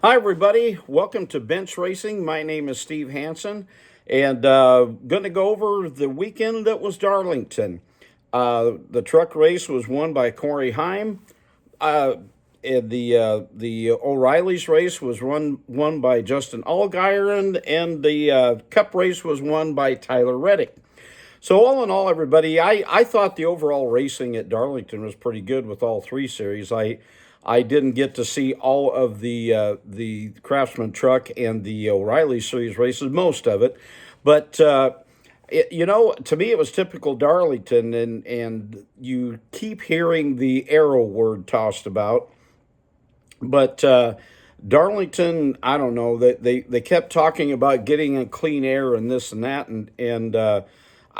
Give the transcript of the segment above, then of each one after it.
Hi, everybody. Welcome to Bench Racing. My name is Steve Hansen, and going to go over the weekend that was Darlington. The truck race was won by Corey Heim. And the O'Reilly's race was won by Justin Allgaier, and the Cup race was won by Tyler Reddick. So all in all, everybody, I thought the overall racing at Darlington was pretty good with all three series. I didn't get to see all of the Craftsman Truck and the O'Reilly Series races, most of it, but to me it was typical Darlington, and you keep hearing the arrow word tossed about, but Darlington, I don't know that they kept talking about getting in clean air and this and that, and I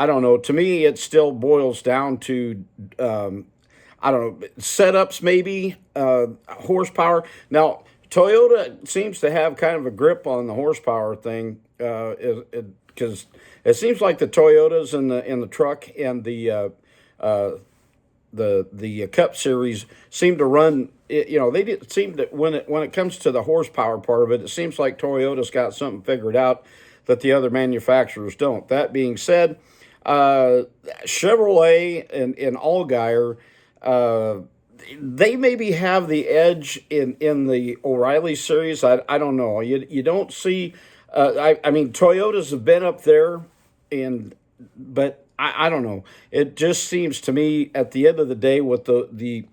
don't know. To me, it still boils down to I don't know, setups maybe, horsepower. Now, Toyota seems to have kind of a grip on the horsepower thing, because it seems like the Toyotas in the truck and the Cup Series seem to run. They did seem that when it comes to the horsepower part of it, it seems like Toyota's got something figured out that the other manufacturers don't. That being said, Chevrolet and Allgaier, uh, they maybe have the edge in the O'Reilly series. I don't know. You don't see. I mean, Toyotas have been up there, but I don't know. It just seems to me at the end of the day with the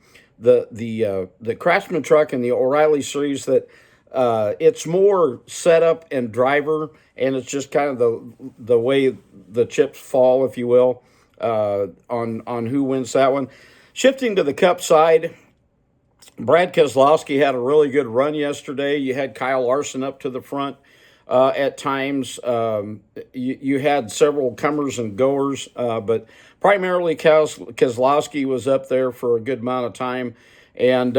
Craftsman Truck and the O'Reilly series that it's more setup and driver, and it's just kind of the way the chips fall, if you will, on who wins that one. Shifting to the Cup side, Brad Keselowski had a really good run yesterday. You had Kyle Larson up to the front at times. You had several comers and goers, but primarily Keselowski was up there for a good amount of time. And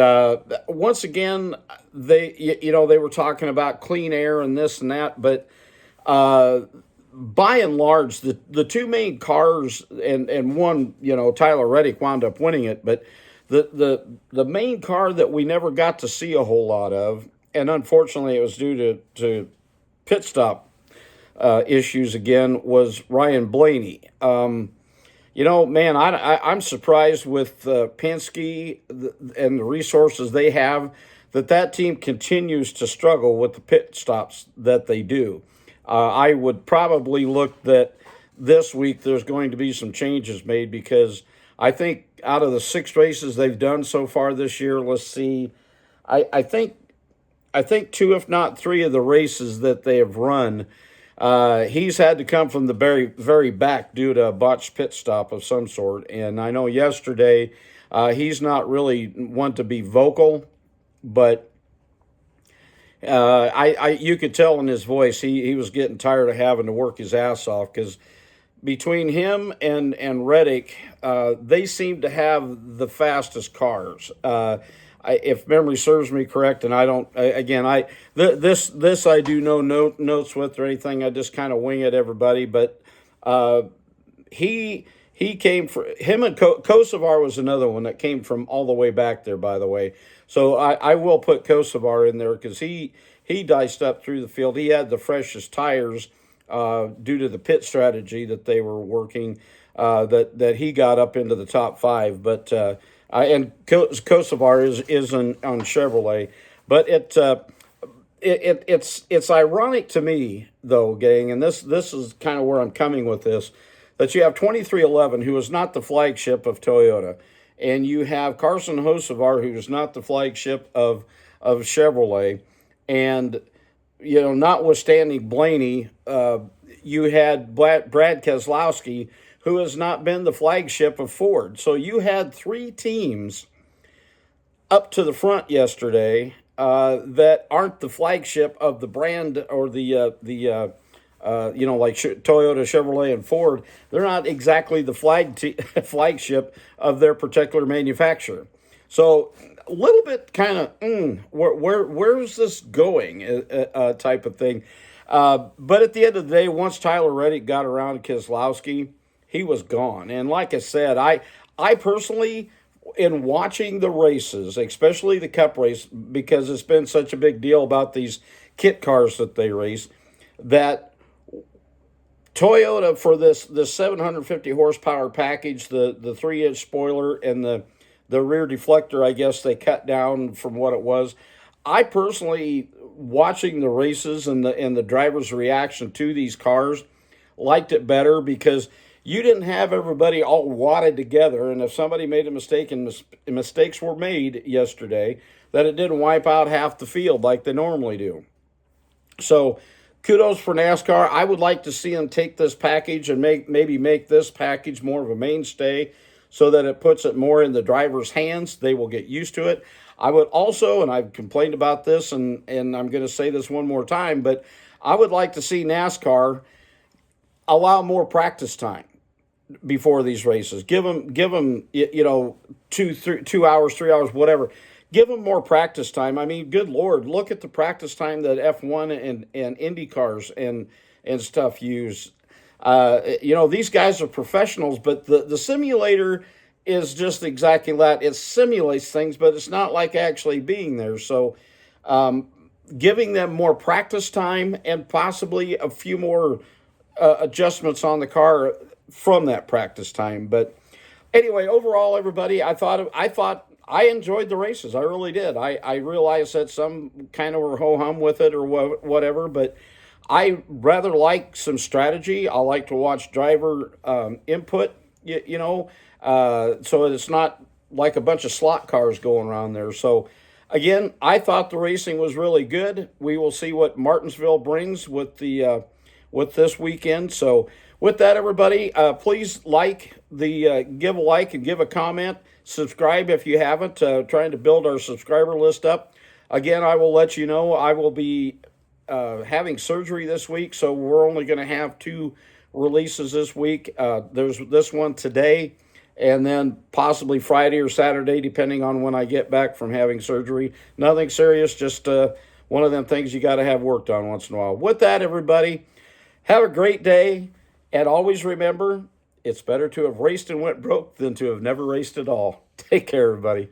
once again, they were talking about clean air and this and that, but by and large, the two main cars, and one, Tyler Reddick wound up winning it, but the main car that we never got to see a whole lot of, and unfortunately it was due to pit stop issues again, was Ryan Blaney. Man, I'm surprised with Penske and the resources they have that team continues to struggle with the pit stops that they do. I would probably look that this week there's going to be some changes made, because I think out of the 6 races they've done so far this year, let's see, I think 2, if not 3 of the races that they have run, he's had to come from the very, very back due to a botched pit stop of some sort. And I know yesterday he's not really one to be vocal, but you could tell in his voice he was getting tired of having to work his ass off, because between him and Reddick, they seem to have the fastest cars. If memory serves me correct, and I don't, this I do no notes with or anything. I just kind of wing it, everybody. But he came from him, and Kosovar was another one that came from all the way back there, by the way. So I will put Kosovar in there, because he diced up through the field. He had the freshest tires due to the pit strategy that they were working, that he got up into the top 5. But and Kosovar is on Chevrolet, but it's ironic to me, though, gang, and this is kind of where I'm coming with this, that you have 2311, who is not the flagship of Toyota, and you have Carson Hocevar, who is not the flagship of Chevrolet, and notwithstanding Blaney, you had Brad Keselowski, who has not been the flagship of Ford. So you had 3 teams up to the front yesterday that aren't the flagship of the brand, or like Toyota, Chevrolet, and Ford. They're not exactly the flagship of their particular manufacturer. So a little bit kind of, where's this going, type of thing. But at the end of the day, once Tyler Reddick got around Keselowski, he was gone. And like I said, I personally, in watching the races, especially the Cup race, because it's been such a big deal about these kit cars that they race, that Toyota, for this 750 horsepower package, the 3-inch spoiler and the rear deflector, I guess they cut down from what it was. I personally, watching the races and the drivers' reaction to these cars, liked it better because you didn't have everybody all wadded together, and if somebody made a mistake, and mistakes were made yesterday, that it didn't wipe out half the field like they normally do. So kudos for NASCAR. I would like to see them take this package and maybe make this package more of a mainstay so that it puts it more in the driver's hands. They will get used to it. I would also, and I've complained about this, and I'm going to say this one more time, but I would like to see NASCAR allow more practice time before these races. Give them 2 hours, 3 hours, whatever. Give them more practice time. I mean, good Lord, look at the practice time that F1 and Indy cars and stuff use. These guys are professionals, but the simulator is just exactly that. It simulates things, but it's not like actually being there. So giving them more practice time and possibly a few more adjustments on the car from that practice time. But anyway, overall, everybody, I thought I enjoyed the races. I really did. I realized that some kind of were ho-hum with it or whatever, but I rather like some strategy. I like to watch driver input, so it's not like a bunch of slot cars going around there. So, again, I thought the racing was really good. We will see what Martinsville brings with this weekend. So, with that, everybody, please give a like and give a comment. Subscribe if you haven't. Trying to build our subscriber list up. Again, I will let you know I will be having surgery this week, so we're only going to have 2 releases this week. There's this one today, and then possibly Friday or Saturday, depending on when I get back from having surgery. Nothing serious, just one of them things you got to have worked on once in a while. With that, everybody, have a great day, and always remember, it's better to have raced and went broke than to have never raced at all. Take care, everybody.